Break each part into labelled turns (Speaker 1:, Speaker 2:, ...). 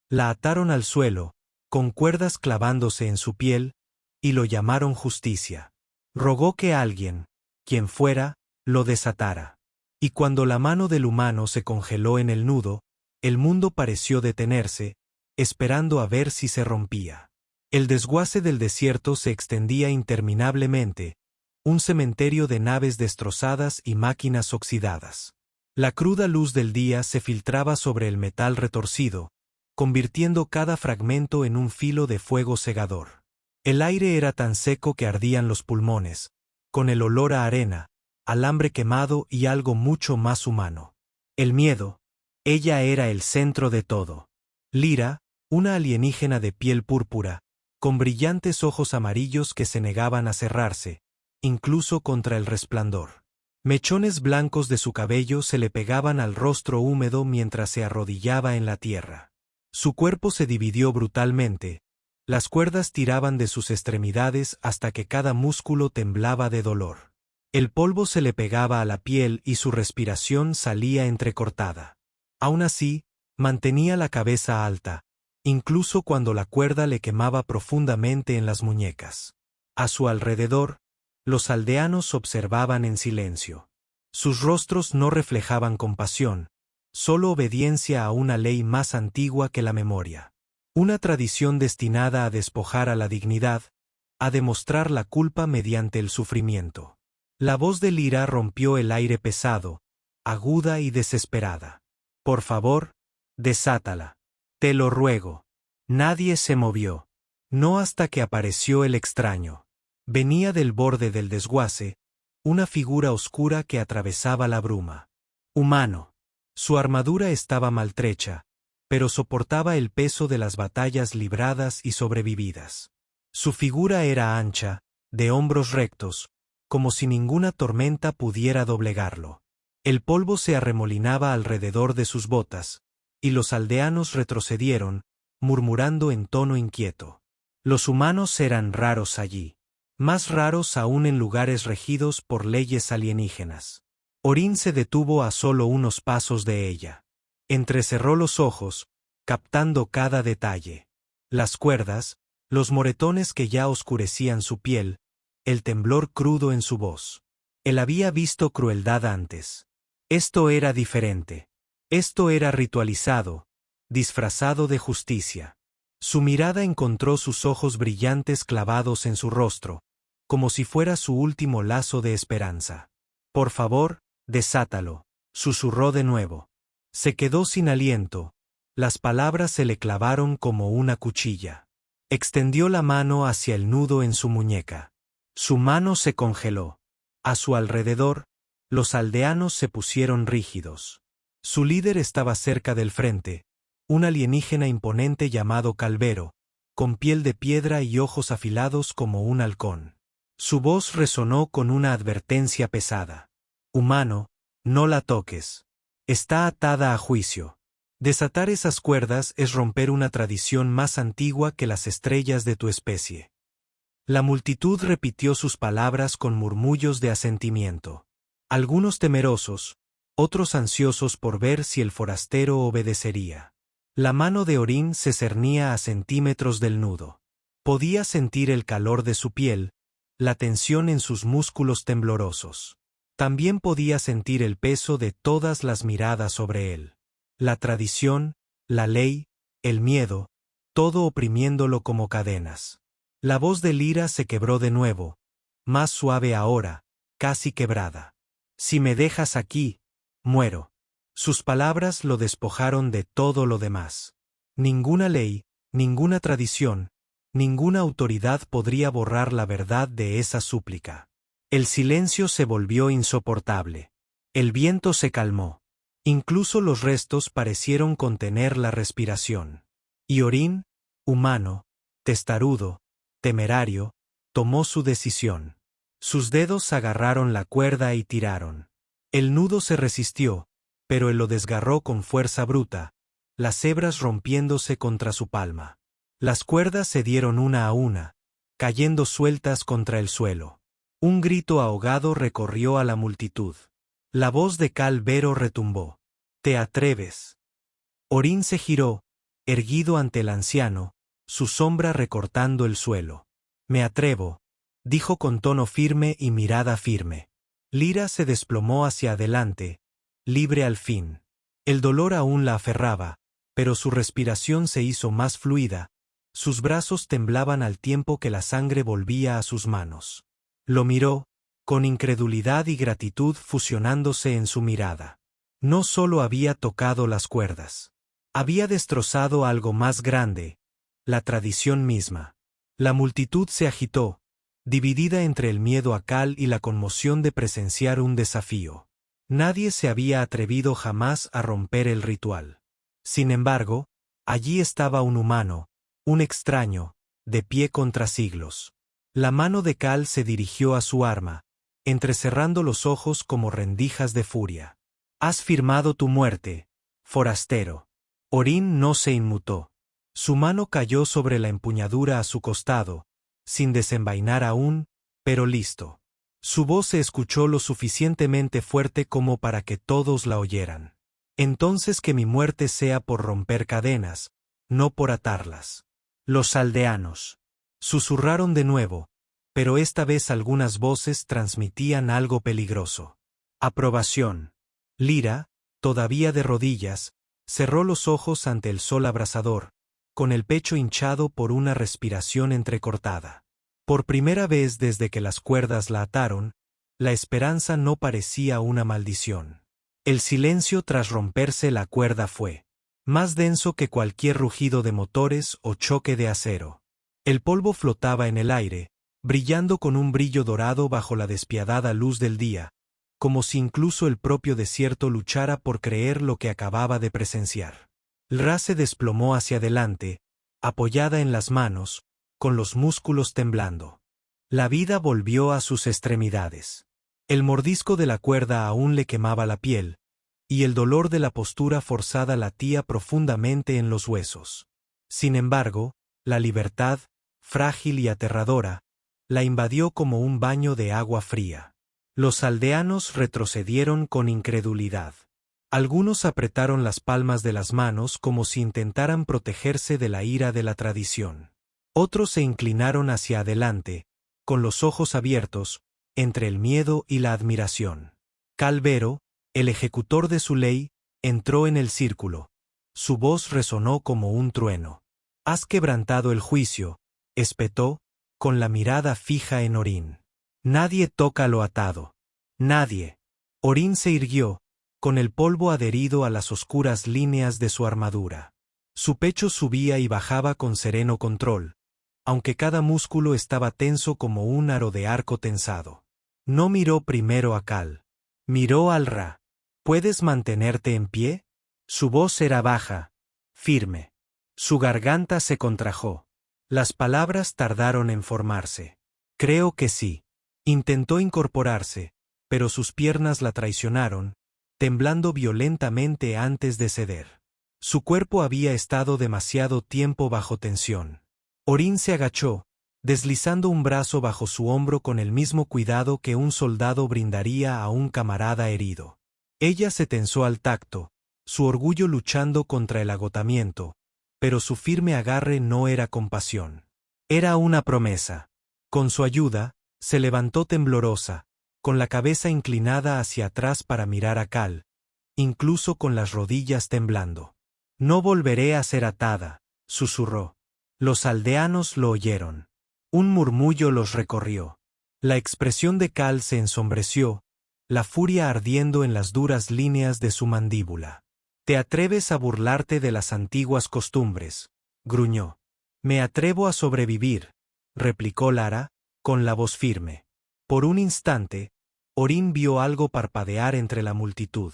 Speaker 1: La ataron al suelo, con cuerdas clavándose en su piel, y lo llamaron Justicia. Rogó que alguien, quien fuera, lo desatara. Y cuando la mano del humano se congeló en el nudo, el mundo pareció detenerse, esperando a ver si se rompía. El desguace del desierto se extendía interminablemente, un cementerio de naves destrozadas y máquinas oxidadas. La cruda luz del día se filtraba sobre el metal retorcido, convirtiendo cada fragmento en un filo de fuego cegador. El aire era tan seco que ardían los pulmones, con el olor a arena, alambre quemado y algo mucho más humano. El miedo. Ella era el centro de todo. Lyra, una alienígena de piel púrpura, con brillantes ojos amarillos que se negaban a cerrarse, incluso contra el resplandor. Mechones blancos de su cabello se le pegaban al rostro húmedo mientras se arrodillaba en la tierra. Su cuerpo se dividió brutalmente, las cuerdas tiraban de sus extremidades hasta que cada músculo temblaba de dolor. El polvo se le pegaba a la piel y su respiración salía entrecortada. Aún así, mantenía la cabeza alta, incluso cuando la cuerda le quemaba profundamente en las muñecas. A su alrededor, los aldeanos observaban en silencio. Sus rostros no reflejaban compasión, solo obediencia a una ley más antigua que la memoria. Una tradición destinada a despojar a la dignidad, a demostrar la culpa mediante el sufrimiento. La voz de Lyra rompió el aire pesado, aguda y desesperada. Por favor, desátala. Te lo ruego. Nadie se movió. No hasta que apareció el extraño. Venía del borde del desguace, una figura oscura que atravesaba la bruma. Humano. Su armadura estaba maltrecha, pero soportaba el peso de las batallas libradas y sobrevividas. Su figura era ancha, de hombros rectos, como si ninguna tormenta pudiera doblegarlo. El polvo se arremolinaba alrededor de sus botas, y los aldeanos retrocedieron, murmurando en tono inquieto. Los humanos eran raros allí. Más raros aún en lugares regidos por leyes alienígenas. Orin se detuvo a solo unos pasos de ella. Entrecerró los ojos, captando cada detalle. Las cuerdas, los moretones que ya oscurecían su piel, el temblor crudo en su voz. Él había visto crueldad antes. Esto era diferente. Esto era ritualizado, disfrazado de justicia. Su mirada encontró sus ojos brillantes clavados en su rostro, como si fuera su último lazo de esperanza. Por favor, desátalo, susurró de nuevo. Se quedó sin aliento, las palabras se le clavaron como una cuchilla. Extendió la mano hacia el nudo en su muñeca. Su mano se congeló. A su alrededor, los aldeanos se pusieron rígidos. Su líder estaba cerca del frente, un alienígena imponente llamado Calvero, con piel de piedra y ojos afilados como un halcón. Su voz resonó con una advertencia pesada. Humano, no la toques. Está atada a juicio. Desatar esas cuerdas es romper una tradición más antigua que las estrellas de tu especie. La multitud repitió sus palabras con murmullos de asentimiento. Algunos temerosos, otros ansiosos por ver si el forastero obedecería. La mano de Orin se cernía a centímetros del nudo. Podía sentir el calor de su piel, la tensión en sus músculos temblorosos. También podía sentir el peso de todas las miradas sobre él. La tradición, la ley, el miedo, todo oprimiéndolo como cadenas. La voz de Lyra se quebró de nuevo, más suave ahora, casi quebrada. Si me dejas aquí, muero. Sus palabras lo despojaron de todo lo demás. Ninguna ley, ninguna tradición, ninguna autoridad podría borrar la verdad de esa súplica. El silencio se volvió insoportable. El viento se calmó. Incluso los restos parecieron contener la respiración. Y Orin, humano, testarudo, temerario, tomó su decisión. Sus dedos agarraron la cuerda y tiraron. El nudo se resistió, pero él lo desgarró con fuerza bruta, las hebras rompiéndose contra su palma. Las cuerdas se dieron una a una, cayendo sueltas contra el suelo. Un grito ahogado recorrió a la multitud. La voz de Calvero retumbó. «¿Te atreves?» Orin se giró, erguido ante el anciano, su sombra recortando el suelo. Me atrevo, dijo con tono firme y mirada firme. Lyra se desplomó hacia adelante, libre al fin. El dolor aún la aferraba, pero su respiración se hizo más fluida, sus brazos temblaban al tiempo que la sangre volvía a sus manos. Lo miró, con incredulidad y gratitud fusionándose en su mirada. No solo había tocado las cuerdas. Había destrozado algo más grande, la tradición misma. La multitud se agitó, dividida entre el miedo a Cal y la conmoción de presenciar un desafío. Nadie se había atrevido jamás a romper el ritual. Sin embargo, allí estaba un humano, un extraño, de pie contra siglos. La mano de Cal se dirigió a su arma, entrecerrando los ojos como rendijas de furia. «Has firmado tu muerte, forastero». Orin no se inmutó. Su mano cayó sobre la empuñadura a su costado, sin desenvainar aún, pero listo. Su voz se escuchó lo suficientemente fuerte como para que todos la oyeran. «Entonces que mi muerte sea por romper cadenas, no por atarlas». Los aldeanos susurraron de nuevo, pero esta vez algunas voces transmitían algo peligroso. Aprobación. Lyra, todavía de rodillas, cerró los ojos ante el sol abrasador, con el pecho hinchado por una respiración entrecortada. Por primera vez desde que las cuerdas la ataron, la esperanza no parecía una maldición. El silencio tras romperse la cuerda fue más denso que cualquier rugido de motores o choque de acero. El polvo flotaba en el aire, brillando con un brillo dorado bajo la despiadada luz del día, como si incluso el propio desierto luchara por creer lo que acababa de presenciar. Lra se desplomó hacia adelante, apoyada en las manos, con los músculos temblando. La vida volvió a sus extremidades. El mordisco de la cuerda aún le quemaba la piel, y el dolor de la postura forzada latía profundamente en los huesos. Sin embargo, la libertad, frágil y aterradora, la invadió como un baño de agua fría. Los aldeanos retrocedieron con incredulidad. Algunos apretaron las palmas de las manos como si intentaran protegerse de la ira de la tradición. Otros se inclinaron hacia adelante, con los ojos abiertos, entre el miedo y la admiración. Cal Bero, el ejecutor de su ley, entró en el círculo. Su voz resonó como un trueno. «Has quebrantado el juicio», espetó, con la mirada fija en Orin. «Nadie toca lo atado. Nadie». Orin se irguió, con el polvo adherido a las oscuras líneas de su armadura. Su pecho subía y bajaba con sereno control, aunque cada músculo estaba tenso como un aro de arco tensado. No miró primero a Cal. Miró al Ra. «¿Puedes mantenerte en pie?» Su voz era baja, firme. Su garganta se contrajo. Las palabras tardaron en formarse. «Creo que sí». Intentó incorporarse, pero sus piernas la traicionaron, temblando violentamente antes de ceder. Su cuerpo había estado demasiado tiempo bajo tensión. Orin se agachó, deslizando un brazo bajo su hombro con el mismo cuidado que un soldado brindaría a un camarada herido. Ella se tensó al tacto, su orgullo luchando contra el agotamiento, pero su firme agarre no era compasión. Era una promesa. Con su ayuda, se levantó temblorosa, con la cabeza inclinada hacia atrás para mirar a Cal, incluso con las rodillas temblando. «No volveré a ser atada», susurró. Los aldeanos lo oyeron. Un murmullo los recorrió. La expresión de Cal se ensombreció, la furia ardiendo en las duras líneas de su mandíbula. «¿Te atreves a burlarte de las antiguas costumbres?», gruñó. «Me atrevo a sobrevivir», replicó Lara, con la voz firme. Por un instante, Orin vio algo parpadear entre la multitud.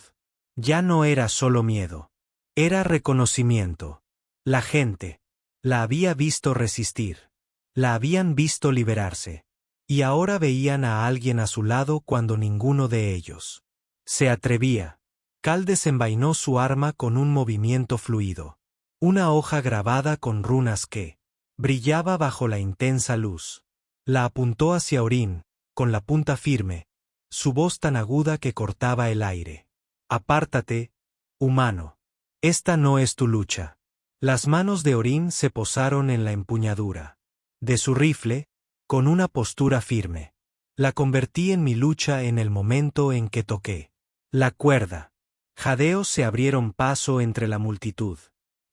Speaker 1: Ya no era solo miedo. Era reconocimiento. La gente la había visto resistir. La habían visto liberarse. Y ahora veían a alguien a su lado cuando ninguno de ellos se atrevía. Cal desenvainó su arma con un movimiento fluido. Una hoja grabada con runas que brillaba bajo la intensa luz. La apuntó hacia Orin, con la punta firme, su voz tan aguda que cortaba el aire. «Apártate, humano. Esta no es tu lucha». Las manos de Orin se posaron en la empuñadura de su rifle, con una postura firme. La convertí en mi lucha en el momento en que toqué la cuerda. Jadeos se abrieron paso entre la multitud.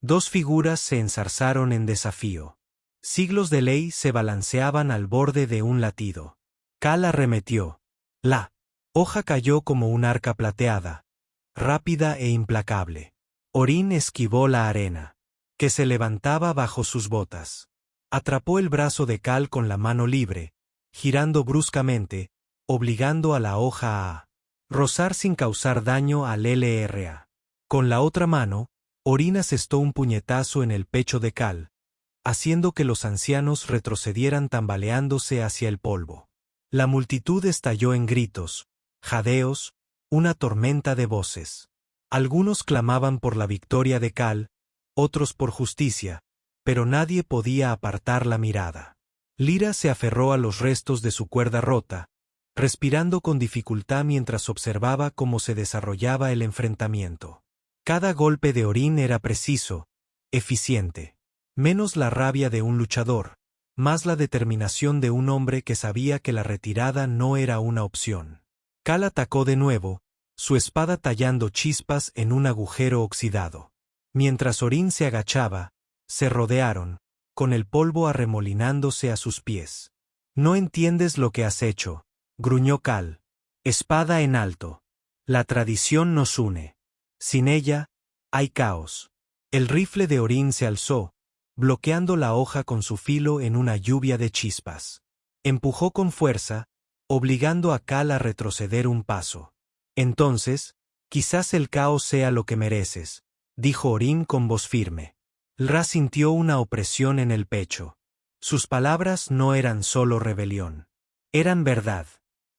Speaker 1: Dos figuras se enzarzaron en desafío. Siglos de ley se balanceaban al borde de un latido. Cal arremetió. La hoja cayó como un arca plateada, rápida e implacable. Orin esquivó la arena, que se levantaba bajo sus botas. Atrapó el brazo de Cal con la mano libre, girando bruscamente, obligando a la hoja a rozar sin causar daño al LRA. Con la otra mano, Orin asestó un puñetazo en el pecho de Cal, haciendo que los ancianos retrocedieran tambaleándose hacia el polvo. La multitud estalló en gritos, jadeos, una tormenta de voces. Algunos clamaban por la victoria de Cal, otros por justicia, pero nadie podía apartar la mirada. Lyra se aferró a los restos de su cuerda rota, respirando con dificultad mientras observaba cómo se desarrollaba el enfrentamiento. Cada golpe de Orin era preciso, eficiente. Menos la rabia de un luchador, más la determinación de un hombre que sabía que la retirada no era una opción. Cal atacó de nuevo, su espada tallando chispas en un agujero oxidado. Mientras Orin se agachaba, se rodearon, con el polvo arremolinándose a sus pies. «No entiendes lo que has hecho», gruñó Cal. «Espada en alto. La tradición nos une. Sin ella, hay caos». El rifle de Orin se alzó, bloqueando la hoja con su filo en una lluvia de chispas. Empujó con fuerza, obligando a Cal a retroceder un paso. «Entonces, quizás el caos sea lo que mereces», dijo Orin con voz firme. Lra sintió una opresión en el pecho. Sus palabras no eran solo rebelión. Eran verdad.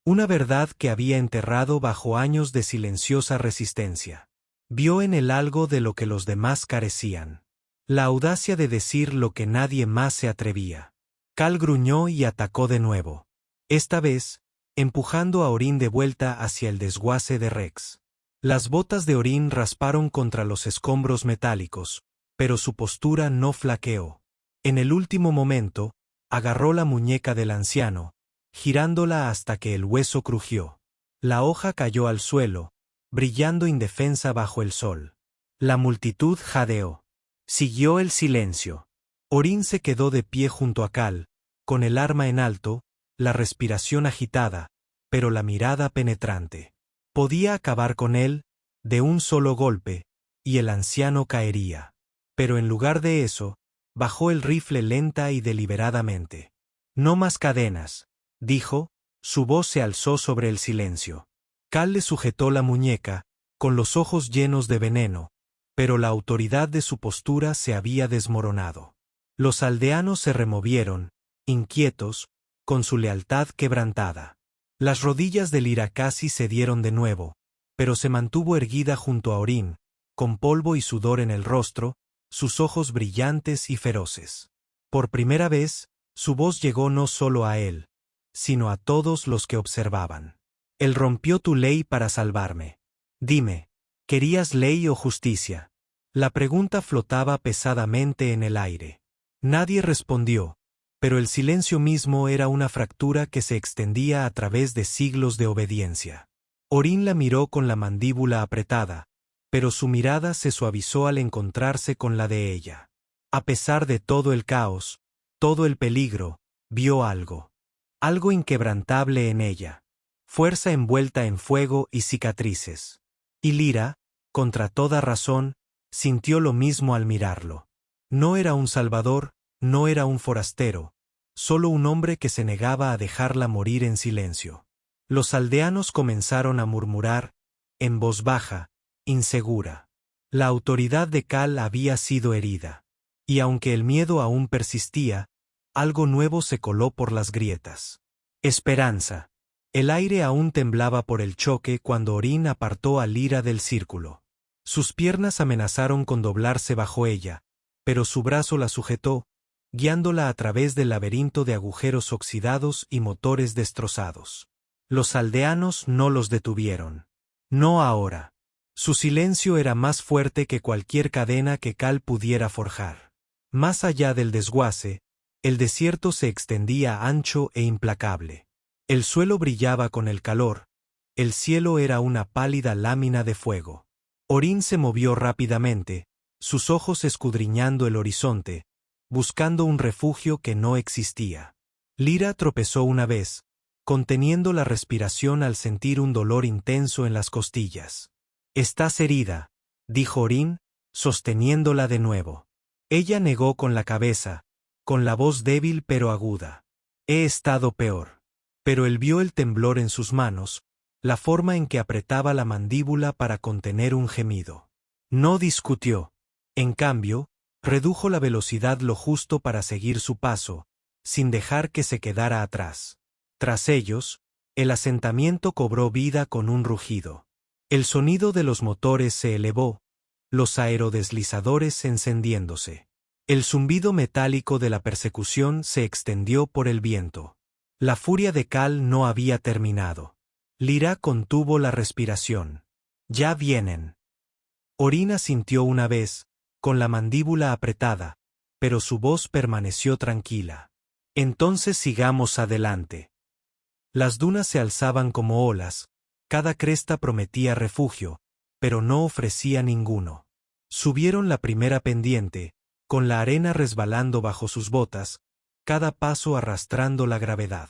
Speaker 1: Una verdad que había enterrado bajo años de silenciosa resistencia. Vio en él algo de lo que los demás carecían. La audacia de decir lo que nadie más se atrevía. Cal gruñó y atacó de nuevo. Esta vez, empujando a Orin de vuelta hacia el desguace de Rex. Las botas de Orin rasparon contra los escombros metálicos, pero su postura no flaqueó. En el último momento, agarró la muñeca del anciano, girándola hasta que el hueso crujió. La hoja cayó al suelo, brillando indefensa bajo el sol. La multitud jadeó. Siguió el silencio. Orin se quedó de pie junto a Cal, con el arma en alto, la respiración agitada, pero la mirada penetrante. Podía acabar con él, de un solo golpe, y el anciano caería. Pero en lugar de eso, bajó el rifle lenta y deliberadamente. «No más cadenas», dijo, su voz se alzó sobre el silencio. Cal le sujetó la muñeca, con los ojos llenos de veneno, pero la autoridad de su postura se había desmoronado. Los aldeanos se removieron, inquietos, con su lealtad quebrantada. Las rodillas de Lyra casi cedieron de nuevo, pero se mantuvo erguida junto a Orin, con polvo y sudor en el rostro, sus ojos brillantes y feroces. Por primera vez, su voz llegó no solo a él, sino a todos los que observaban. «Él rompió tu ley para salvarme. Dime, ¿querías ley o justicia?» La pregunta flotaba pesadamente en el aire. Nadie respondió, pero el silencio mismo era una fractura que se extendía a través de siglos de obediencia. Orin la miró con la mandíbula apretada, pero su mirada se suavizó al encontrarse con la de ella. A pesar de todo el caos, todo el peligro, vio algo. Algo inquebrantable en ella. Fuerza envuelta en fuego y cicatrices. Y Lyra, contra toda razón, sintió lo mismo al mirarlo. No era un salvador, no era un forastero, solo un hombre que se negaba a dejarla morir en silencio. Los aldeanos comenzaron a murmurar, en voz baja, insegura. La autoridad de Cal había sido herida. Y aunque el miedo aún persistía, algo nuevo se coló por las grietas. Esperanza. El aire aún temblaba por el choque cuando Orin apartó a Lyra del círculo. Sus piernas amenazaron con doblarse bajo ella, pero su brazo la sujetó, guiándola a través del laberinto de agujeros oxidados y motores destrozados. Los aldeanos no los detuvieron. No ahora. Su silencio era más fuerte que cualquier cadena que Cal pudiera forjar. Más allá del desguace, el desierto se extendía ancho e implacable. El suelo brillaba con el calor, el cielo era una pálida lámina de fuego. Orin se movió rápidamente, sus ojos escudriñando el horizonte, buscando un refugio que no existía. Lyra tropezó una vez, conteniendo la respiración al sentir un dolor intenso en las costillas. «Estás herida», dijo Orin, sosteniéndola de nuevo. Ella negó con la cabeza, con la voz débil pero aguda. «He estado peor». Pero él vio el temblor en sus manos, la forma en que apretaba la mandíbula para contener un gemido. No discutió. En cambio, redujo la velocidad lo justo para seguir su paso, sin dejar que se quedara atrás. Tras ellos, el asentamiento cobró vida con un rugido. El sonido de los motores se elevó, los aerodeslizadores encendiéndose. El zumbido metálico de la persecución se extendió por el viento. La furia de Cal no había terminado. Lyra contuvo la respiración. «Ya vienen». Orin asintió una vez, con la mandíbula apretada, pero su voz permaneció tranquila. «Entonces sigamos adelante». Las dunas se alzaban como olas, cada cresta prometía refugio, pero no ofrecía ninguno. Subieron la primera pendiente, con la arena resbalando bajo sus botas, cada paso arrastrando la gravedad.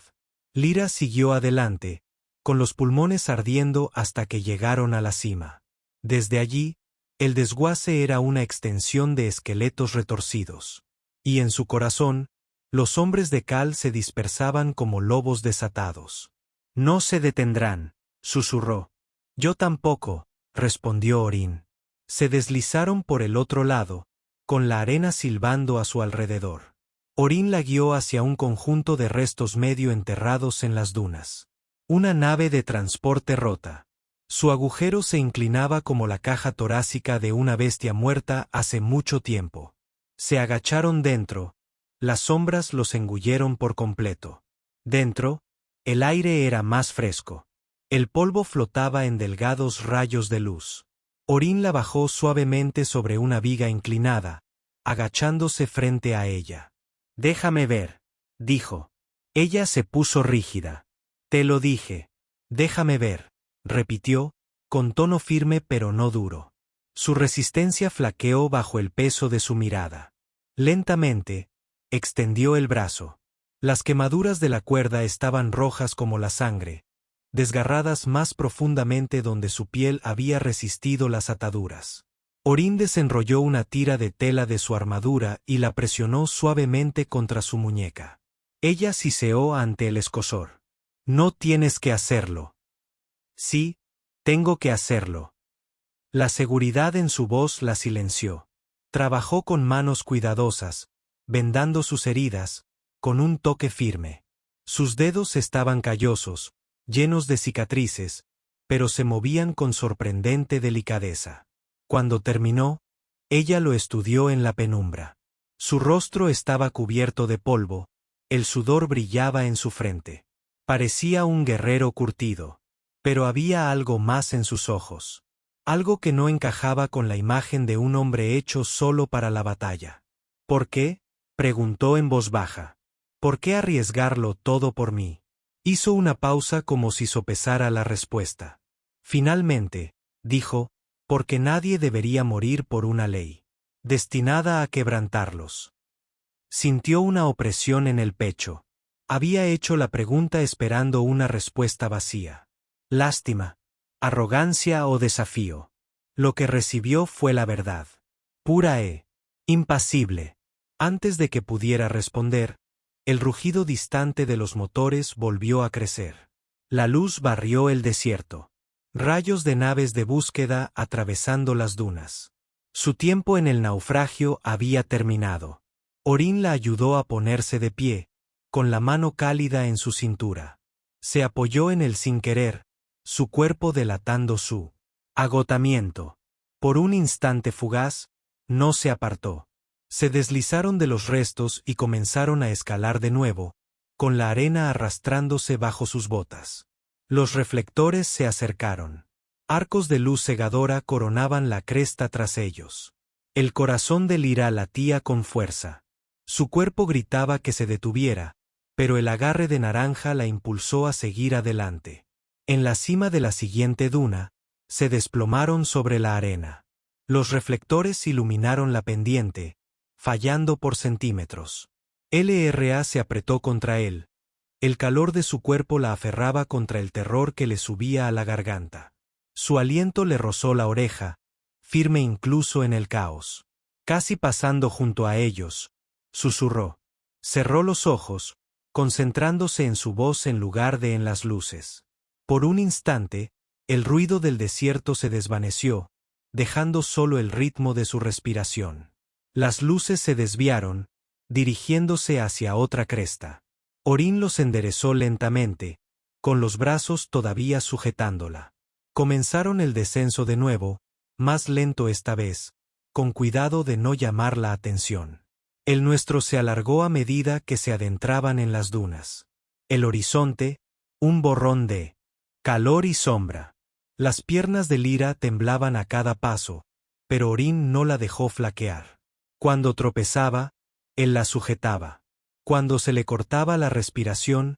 Speaker 1: Lyra siguió adelante, con los pulmones ardiendo hasta que llegaron a la cima. Desde allí, el desguace era una extensión de esqueletos retorcidos. Y en su corazón, los hombres de Cal se dispersaban como lobos desatados. «No se detendrán», susurró. «Yo tampoco», respondió Orin. Se deslizaron por el otro lado, con la arena silbando a su alrededor. Orin la guió hacia un conjunto de restos medio enterrados en las dunas. Una nave de transporte rota. Su agujero se inclinaba como la caja torácica de una bestia muerta hace mucho tiempo. Se agacharon dentro. Las sombras los engulleron por completo. Dentro, el aire era más fresco. El polvo flotaba en delgados rayos de luz. Orin la bajó suavemente sobre una viga inclinada, agachándose frente a ella. «Déjame ver», dijo. Ella se puso rígida. «Te lo dije. Déjame ver», repitió, con tono firme pero no duro. Su resistencia flaqueó bajo el peso de su mirada. Lentamente, extendió el brazo. Las quemaduras de la cuerda estaban rojas como la sangre, desgarradas más profundamente donde su piel había resistido las ataduras. Orin desenrolló una tira de tela de su armadura y la presionó suavemente contra su muñeca. Ella siseó ante el escozor. «No tienes que hacerlo». «Sí, tengo que hacerlo». La seguridad en su voz la silenció. Trabajó con manos cuidadosas, vendando sus heridas, con un toque firme. Sus dedos estaban callosos, llenos de cicatrices, pero se movían con sorprendente delicadeza. Cuando terminó, ella lo estudió en la penumbra. Su rostro estaba cubierto de polvo, el sudor brillaba en su frente. Parecía un guerrero curtido, pero había algo más en sus ojos. Algo que no encajaba con la imagen de un hombre hecho solo para la batalla. «¿Por qué?», preguntó en voz baja. «¿Por qué arriesgarlo todo por mí?». Hizo una pausa como si sopesara la respuesta. Finalmente, dijo, «Porque nadie debería morir por una ley destinada a quebrantarlos». Sintió una opresión en el pecho. Había hecho la pregunta esperando una respuesta vacía. Lástima, arrogancia o desafío. Lo que recibió fue la verdad. Pura impasible. Antes de que pudiera responder, el rugido distante de los motores volvió a crecer. La luz barrió el desierto. Rayos de naves de búsqueda atravesando las dunas. Su tiempo en el naufragio había terminado. Orin la ayudó a ponerse de pie, con la mano cálida en su cintura. Se apoyó en él sin querer, su cuerpo delatando su agotamiento. Por un instante fugaz, no se apartó. Se deslizaron de los restos y comenzaron a escalar de nuevo, con la arena arrastrándose bajo sus botas. Los reflectores se acercaron. Arcos de luz cegadora coronaban la cresta tras ellos. El corazón de Lyra latía con fuerza. Su cuerpo gritaba que se detuviera, pero el agarre de Naranja la impulsó a seguir adelante. En la cima de la siguiente duna, se desplomaron sobre la arena. Los reflectores iluminaron la pendiente, fallando por centímetros. LRA se apretó contra él. El calor de su cuerpo la aferraba contra el terror que le subía a la garganta. Su aliento le rozó la oreja, firme incluso en el caos. Casi pasando junto a ellos, susurró. Cerró los ojos, concentrándose en su voz en lugar de en las luces. Por un instante, el ruido del desierto se desvaneció, dejando solo el ritmo de su respiración. Las luces se desviaron, dirigiéndose hacia otra cresta. Orin los enderezó lentamente, con los brazos todavía sujetándola. Comenzaron el descenso de nuevo, más lento esta vez, con cuidado de no llamar la atención. El nuestro se alargó a medida que se adentraban en las dunas. El horizonte, un borrón de calor y sombra. Las piernas de Lyra temblaban a cada paso, pero Orin no la dejó flaquear. Cuando tropezaba, él la sujetaba. Cuando se le cortaba la respiración,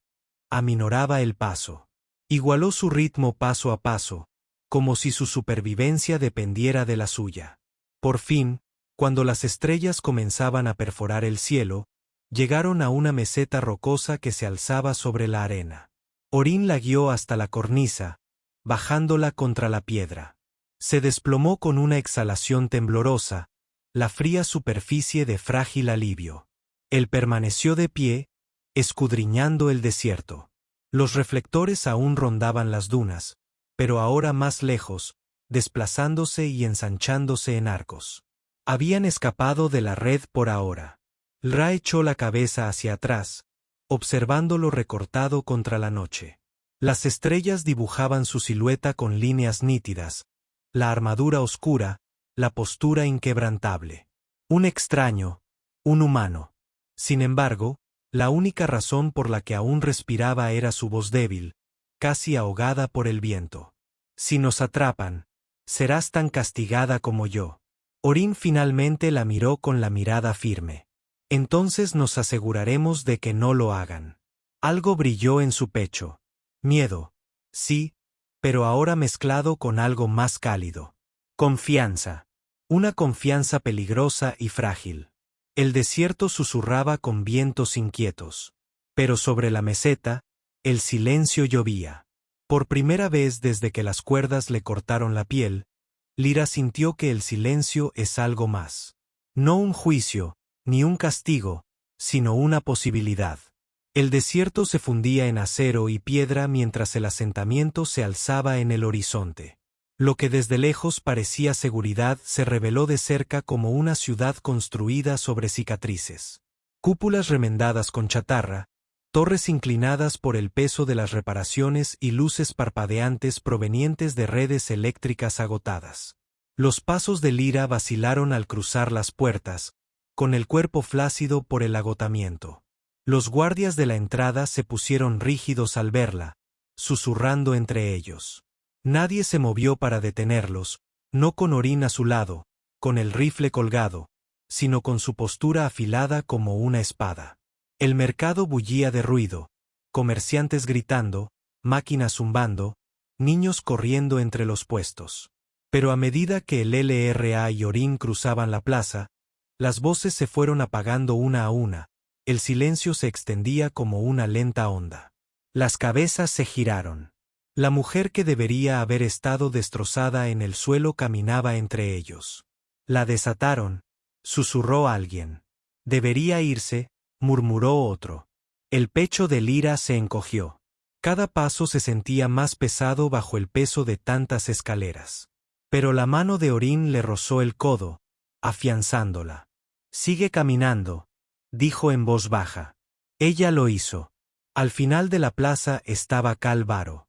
Speaker 1: aminoraba el paso. Igualó su ritmo paso a paso, como si su supervivencia dependiera de la suya. Por fin, cuando las estrellas comenzaban a perforar el cielo, llegaron a una meseta rocosa que se alzaba sobre la arena. Orin la guió hasta la cornisa, bajándola contra la piedra. Se desplomó con una exhalación temblorosa, la fría superficie de frágil alivio. Él permaneció de pie, escudriñando el desierto. Los reflectores aún rondaban las dunas, pero ahora más lejos, desplazándose y ensanchándose en arcos. Habían escapado de la red por ahora. Ra echó la cabeza hacia atrás, observándolo recortado contra la noche. Las estrellas dibujaban su silueta con líneas nítidas, la armadura oscura, la postura inquebrantable. Un extraño, un humano. Sin embargo, la única razón por la que aún respiraba era su voz débil, casi ahogada por el viento. Si nos atrapan, serás tan castigada como yo. Orin finalmente la miró con la mirada firme. Entonces nos aseguraremos de que no lo hagan. Algo brilló en su pecho. Miedo, sí, pero ahora mezclado con algo más cálido. Confianza. Una confianza peligrosa y frágil. El desierto susurraba con vientos inquietos. Pero sobre la meseta, el silencio llovía. Por primera vez desde que las cuerdas le cortaron la piel, Lyra sintió que el silencio es algo más. No un juicio, ni un castigo, sino una posibilidad. El desierto se fundía en acero y piedra mientras el asentamiento se alzaba en el horizonte. Lo que desde lejos parecía seguridad se reveló de cerca como una ciudad construida sobre cicatrices. Cúpulas remendadas con chatarra, torres inclinadas por el peso de las reparaciones y luces parpadeantes provenientes de redes eléctricas agotadas. Los pasos de Lyra vacilaron al cruzar las puertas, con el cuerpo flácido por el agotamiento. Los guardias de la entrada se pusieron rígidos al verla, susurrando entre ellos. Nadie se movió para detenerlos, no con Orin a su lado, con el rifle colgado, sino con su postura afilada como una espada. El mercado bullía de ruido, comerciantes gritando, máquinas zumbando, niños corriendo entre los puestos. Pero a medida que el LRA y Orin cruzaban la plaza, las voces se fueron apagando una a una, el silencio se extendía como una lenta onda. Las cabezas se giraron. La mujer que debería haber estado destrozada en el suelo caminaba entre ellos. La desataron, susurró alguien. Debería irse, murmuró otro. El pecho de Lyra se encogió. Cada paso se sentía más pesado bajo el peso de tantas escaleras. Pero la mano de Orin le rozó el codo, afianzándola. Sigue caminando, dijo en voz baja. Ella lo hizo. Al final de la plaza estaba Cal Varo.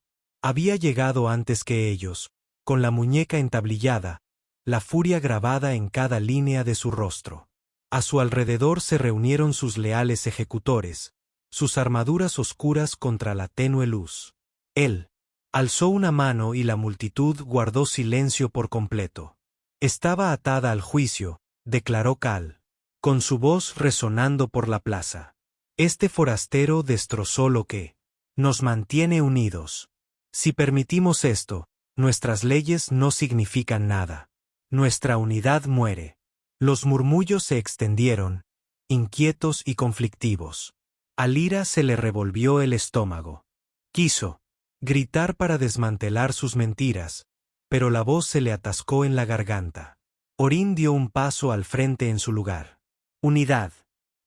Speaker 1: Había llegado antes que ellos, con la muñeca entablillada, la furia grabada en cada línea de su rostro. A su alrededor se reunieron sus leales ejecutores, sus armaduras oscuras contra la tenue luz. Él, Alzó una mano y la multitud guardó silencio por completo. Estaba atada al juicio, declaró Cal, con su voz resonando por la plaza. Este forastero destrozó lo que nos mantiene unidos. Si permitimos esto, nuestras leyes no significan nada. Nuestra unidad muere. Los murmullos se extendieron, inquietos y conflictivos. A Lyra se le revolvió el estómago. Quiso gritar para desmantelar sus mentiras, pero la voz se le atascó en la garganta. Orin dio un paso al frente en su lugar. Unidad.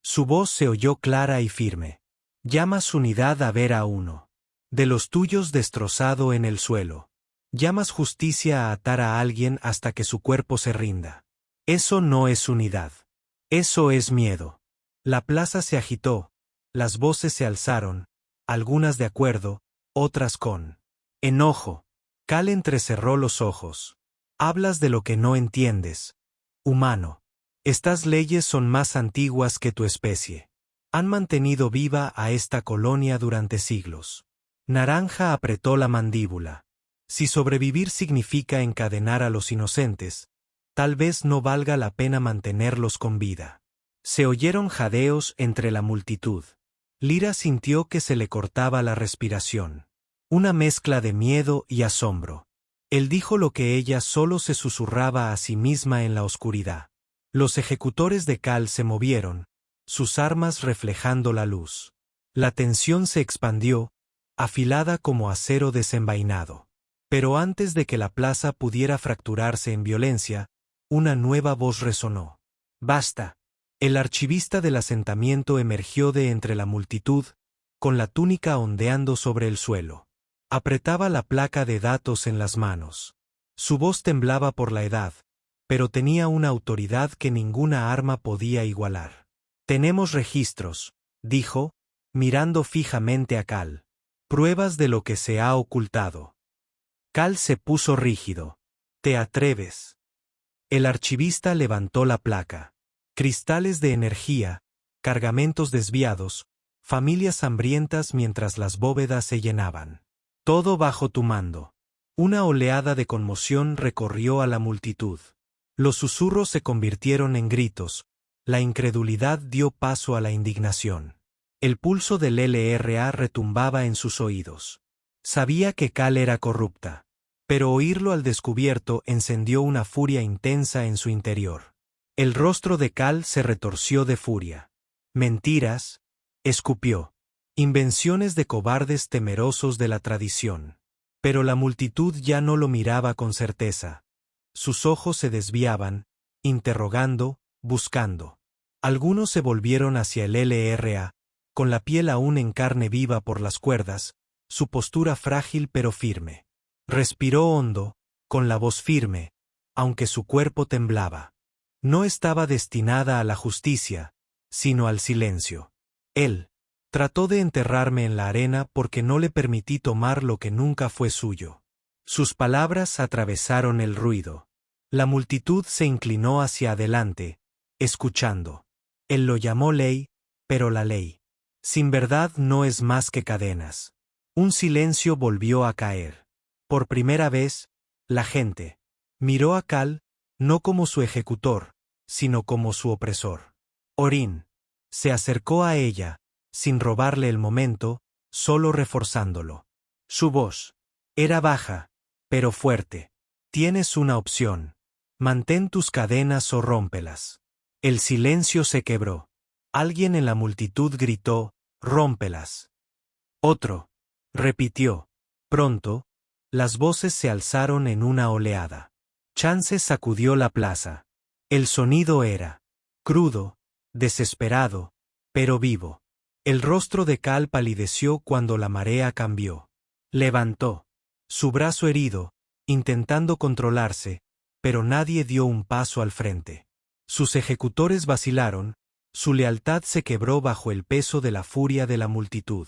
Speaker 1: Su voz se oyó clara y firme. Llamas unidad a ver a uno de los tuyos destrozado en el suelo. Llamas justicia a atar a alguien hasta que su cuerpo se rinda. Eso no es unidad. Eso es miedo. La plaza se agitó, las voces se alzaron, algunas de acuerdo, otras con enojo. Cal entrecerró los ojos. Hablas de lo que no entiendes. Humano. Estas leyes son más antiguas que tu especie. Han mantenido viva a esta colonia durante siglos. Naranja apretó la mandíbula. Si sobrevivir significa encadenar a los inocentes, tal vez no valga la pena mantenerlos con vida. Se oyeron jadeos entre la multitud. Lyra sintió que se le cortaba la respiración. Una mezcla de miedo y asombro. Él dijo lo que ella solo se susurraba a sí misma en la oscuridad. Los ejecutores de Cal se movieron, sus armas reflejando la luz. La tensión se expandió, afilada como acero desenvainado. Pero antes de que la plaza pudiera fracturarse en violencia, una nueva voz resonó. «Basta». El archivista del asentamiento emergió de entre la multitud, con la túnica ondeando sobre el suelo. Apretaba la placa de datos en las manos. Su voz temblaba por la edad, pero tenía una autoridad que ninguna arma podía igualar. «Tenemos registros», dijo, mirando fijamente a Cal. «Pruebas de lo que se ha ocultado». Cal se puso rígido. «¿Te atreves?» El archivista levantó la placa. Cristales de energía, cargamentos desviados, familias hambrientas mientras las bóvedas se llenaban. Todo bajo tu mando. Una oleada de conmoción recorrió a la multitud. Los susurros se convirtieron en gritos, la incredulidad dio paso a la indignación. El pulso del LRA retumbaba en sus oídos. Sabía que Cal era corrupta, pero oírlo al descubierto encendió una furia intensa en su interior. El rostro de Cal se retorció de furia. «Mentiras», escupió. «Invenciones de cobardes temerosos de la tradición». Pero la multitud ya no lo miraba con certeza. Sus ojos se desviaban, interrogando, buscando. Algunos se volvieron hacia el LRA, con la piel aún en carne viva por las cuerdas, su postura frágil pero firme. Respiró hondo, con la voz firme, aunque su cuerpo temblaba. No estaba destinada a la justicia, sino al silencio. Él trató de enterrarme en la arena porque no le permití tomar lo que nunca fue suyo. Sus palabras atravesaron el ruido. La multitud se inclinó hacia adelante, escuchando. Él lo llamó ley, pero la ley sin verdad no es más que cadenas. Un silencio volvió a caer. Por primera vez, la gente miró a Cal, no como su ejecutor, sino como su opresor. Orin se acercó a ella, sin robarle el momento, solo reforzándolo. Su voz era baja, pero fuerte. Tienes una opción. Mantén tus cadenas o rómpelas. El silencio se quebró. Alguien en la multitud gritó, rómpelas. Otro repitió. Pronto, las voces se alzaron en una oleada. Chance sacudió la plaza. El sonido era crudo, desesperado, pero vivo. El rostro de Cal palideció cuando la marea cambió. Levantó su brazo herido, intentando controlarse, pero nadie dio un paso al frente. Sus ejecutores vacilaron, su lealtad se quebró bajo el peso de la furia de la multitud.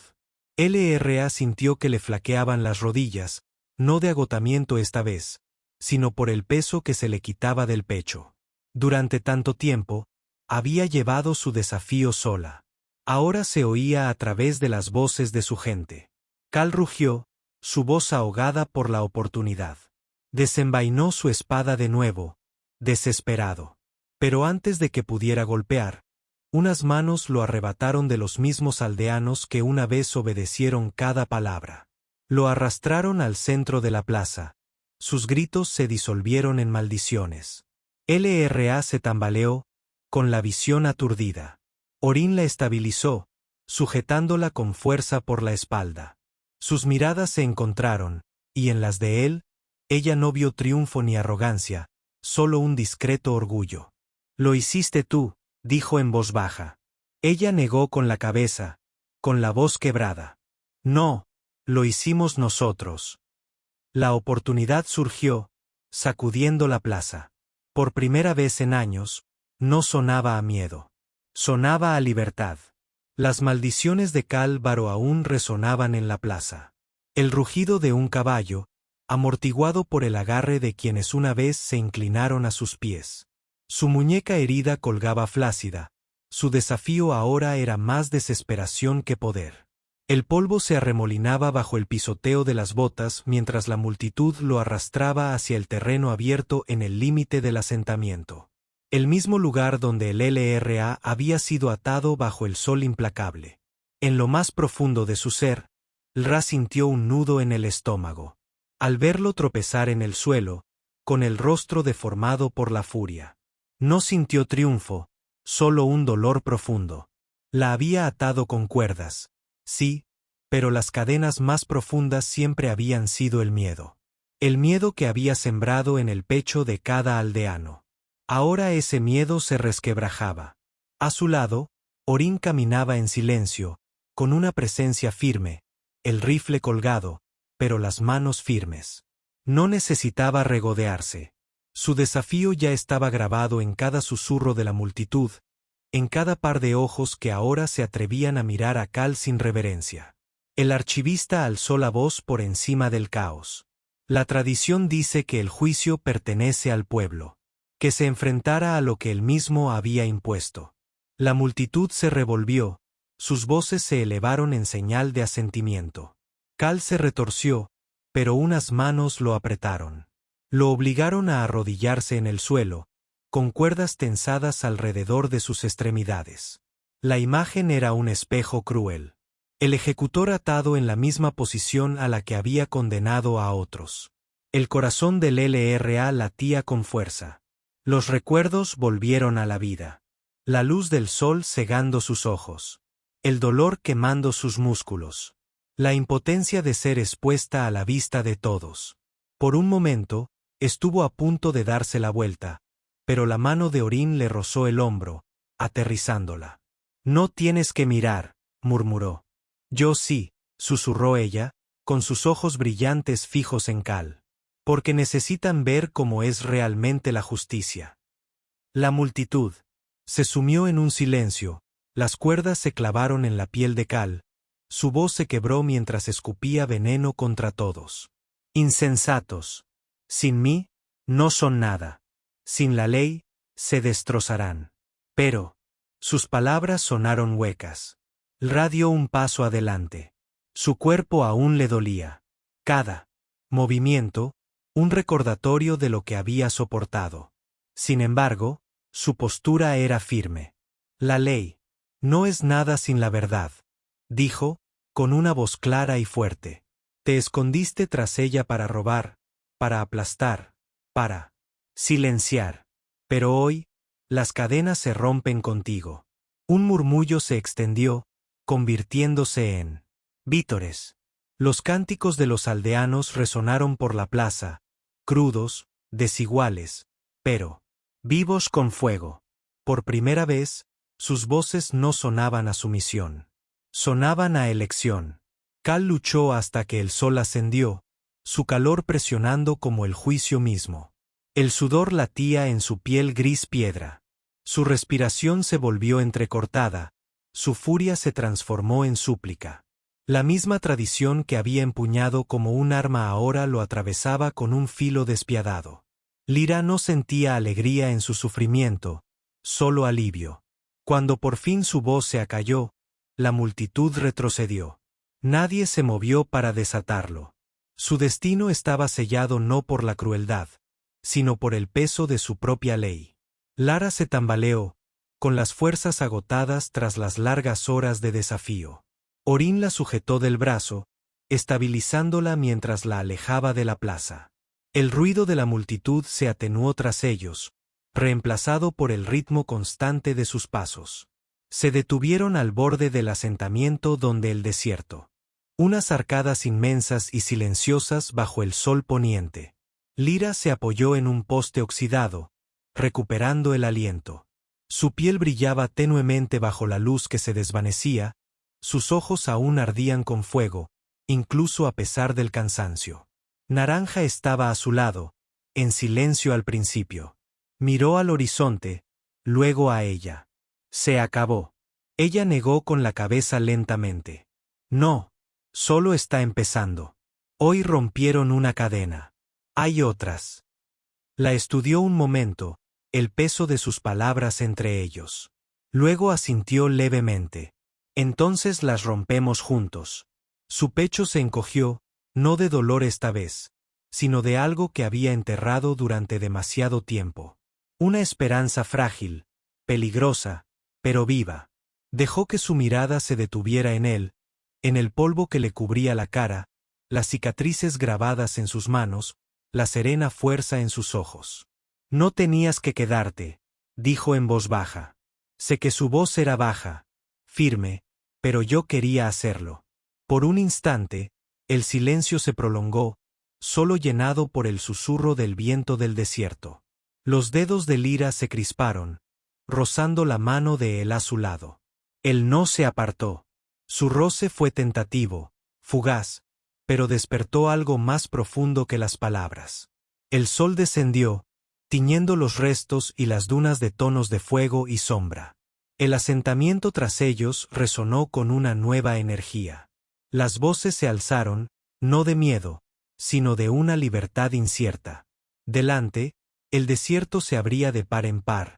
Speaker 1: LRA sintió que le flaqueaban las rodillas, no de agotamiento esta vez, sino por el peso que se le quitaba del pecho. Durante tanto tiempo, había llevado su desafío sola. Ahora se oía a través de las voces de su gente. Cal rugió, su voz ahogada por la oportunidad. Desenvainó su espada de nuevo, desesperado. Pero antes de que pudiera golpear, unas manos lo arrebataron de los mismos aldeanos que una vez obedecieron cada palabra. Lo arrastraron al centro de la plaza. Sus gritos se disolvieron en maldiciones. LRA se tambaleó, con la visión aturdida. Orin la estabilizó, sujetándola con fuerza por la espalda. Sus miradas se encontraron, y en las de él, ella no vio triunfo ni arrogancia, solo un discreto orgullo. «Lo hiciste tú», dijo en voz baja. Ella negó con la cabeza, con la voz quebrada. «No, lo hicimos nosotros». La oportunidad surgió, sacudiendo la plaza. Por primera vez en años, no sonaba a miedo. Sonaba a libertad. Las maldiciones de Cálvaro aún resonaban en la plaza. El rugido de un caballo, amortiguado por el agarre de quienes una vez se inclinaron a sus pies. Su muñeca herida colgaba flácida. Su desafío ahora era más desesperación que poder. El polvo se arremolinaba bajo el pisoteo de las botas mientras la multitud lo arrastraba hacia el terreno abierto en el límite del asentamiento. El mismo lugar donde el LRA había sido atado bajo el sol implacable. En lo más profundo de su ser, Lra sintió un nudo en el estómago. Al verlo tropezar en el suelo, con el rostro deformado por la furia. No sintió triunfo, solo un dolor profundo. La había atado con cuerdas. Sí, pero las cadenas más profundas siempre habían sido el miedo. El miedo que había sembrado en el pecho de cada aldeano. Ahora ese miedo se resquebrajaba. A su lado, Orin caminaba en silencio, con una presencia firme, el rifle colgado, pero las manos firmes. No necesitaba regodearse. Su desafío ya estaba grabado en cada susurro de la multitud, en cada par de ojos que ahora se atrevían a mirar a Cal sin reverencia. El archivista alzó la voz por encima del caos. La tradición dice que el juicio pertenece al pueblo, que se enfrentara a lo que él mismo había impuesto. La multitud se revolvió, sus voces se elevaron en señal de asentimiento. Cal se retorció, pero unas manos lo apretaron. Lo obligaron a arrodillarse en el suelo, con cuerdas tensadas alrededor de sus extremidades. La imagen era un espejo cruel. El ejecutor atado en la misma posición a la que había condenado a otros. El corazón del LRA latía con fuerza. Los recuerdos volvieron a la vida. La luz del sol cegando sus ojos. El dolor quemando sus músculos. La impotencia de ser expuesta a la vista de todos. Por un momento, estuvo a punto de darse la vuelta, pero la mano de Orin le rozó el hombro, aterrizándola. «No tienes que mirar», murmuró. «Yo sí», susurró ella, con sus ojos brillantes fijos en Cal. «Porque necesitan ver cómo es realmente la justicia». La multitud se sumió en un silencio, las cuerdas se clavaron en la piel de Cal, su voz se quebró mientras escupía veneno contra todos. «Insensatos. Sin mí, no son nada. Sin la ley, se destrozarán». Pero, sus palabras sonaron huecas. Lra dio un paso adelante. Su cuerpo aún le dolía. Cada movimiento, un recordatorio de lo que había soportado. Sin embargo, su postura era firme. «La ley no es nada sin la verdad», dijo, con una voz clara y fuerte. «Te escondiste tras ella para robar, para aplastar, para silenciar. Pero hoy, las cadenas se rompen contigo». Un murmullo se extendió, convirtiéndose en vítores. Los cánticos de los aldeanos resonaron por la plaza, crudos, desiguales, pero vivos con fuego. Por primera vez, sus voces no sonaban a sumisión. Sonaban a elección. Cal luchó hasta que el sol ascendió, su calor presionando como el juicio mismo. El sudor latía en su piel gris piedra. Su respiración se volvió entrecortada, su furia se transformó en súplica. La misma tradición que había empuñado como un arma ahora lo atravesaba con un filo despiadado. Lyra no sentía alegría en su sufrimiento, solo alivio. Cuando por fin su voz se acalló, la multitud retrocedió. Nadie se movió para desatarlo. Su destino estaba sellado no por la crueldad, sino por el peso de su propia ley. Lara se tambaleó, con las fuerzas agotadas tras las largas horas de desafío. Orín la sujetó del brazo, estabilizándola mientras la alejaba de la plaza. El ruido de la multitud se atenuó tras ellos, reemplazado por el ritmo constante de sus pasos. Se detuvieron al borde del asentamiento donde el desierto. Unas arcadas inmensas y silenciosas bajo el sol poniente. Lyra se apoyó en un poste oxidado, recuperando el aliento. Su piel brillaba tenuemente bajo la luz que se desvanecía, sus ojos aún ardían con fuego, incluso a pesar del cansancio. Naranja estaba a su lado, en silencio al principio. Miró al horizonte, luego a ella. Se acabó. Ella negó con la cabeza lentamente. No, solo está empezando. Hoy rompieron una cadena. Hay otras. La estudió un momento, el peso de sus palabras entre ellos. Luego asintió levemente. Entonces las rompemos juntos. Su pecho se encogió, no de dolor esta vez, sino de algo que había enterrado durante demasiado tiempo. Una esperanza frágil, peligrosa, pero viva. Dejó que su mirada se detuviera en él, en el polvo que le cubría la cara, las cicatrices grabadas en sus manos, la serena fuerza en sus ojos. No tenías que quedarte, dijo en voz baja. Sé que su voz era baja, firme, pero yo quería hacerlo. Por un instante, el silencio se prolongó, solo llenado por el susurro del viento del desierto. Los dedos de Lyra se crisparon, rozando la mano de él a su lado. Él no se apartó. Su roce fue tentativo, fugaz, pero despertó algo más profundo que las palabras. El sol descendió, tiñendo los restos y las dunas de tonos de fuego y sombra. El asentamiento tras ellos resonó con una nueva energía. Las voces se alzaron, no de miedo, sino de una libertad incierta. Delante, el desierto se abría de par en par,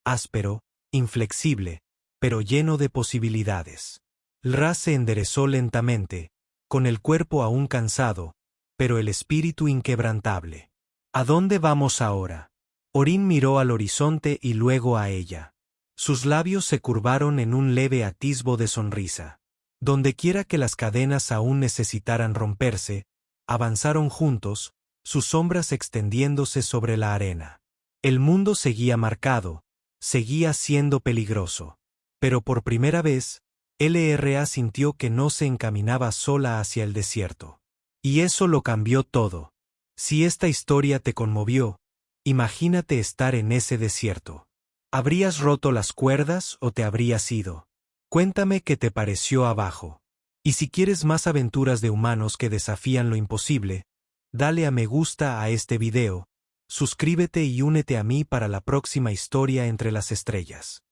Speaker 1: áspero, inflexible, pero lleno de posibilidades. Lra se enderezó lentamente, con el cuerpo aún cansado, pero el espíritu inquebrantable. ¿A dónde vamos ahora? Orín miró al horizonte y luego a ella. Sus labios se curvaron en un leve atisbo de sonrisa. Dondequiera que las cadenas aún necesitaran romperse, avanzaron juntos, sus sombras extendiéndose sobre la arena. El mundo seguía marcado, seguía siendo peligroso. Pero por primera vez, Lra sintió que no se encaminaba sola hacia el desierto. Y eso lo cambió todo. Si esta historia te conmovió, imagínate estar en ese desierto. ¿Habrías roto las cuerdas o te habrías ido? Cuéntame qué te pareció abajo. Y si quieres más aventuras de humanos que desafían lo imposible, dale a me gusta a este video, suscríbete y únete a mí para la próxima historia entre las estrellas.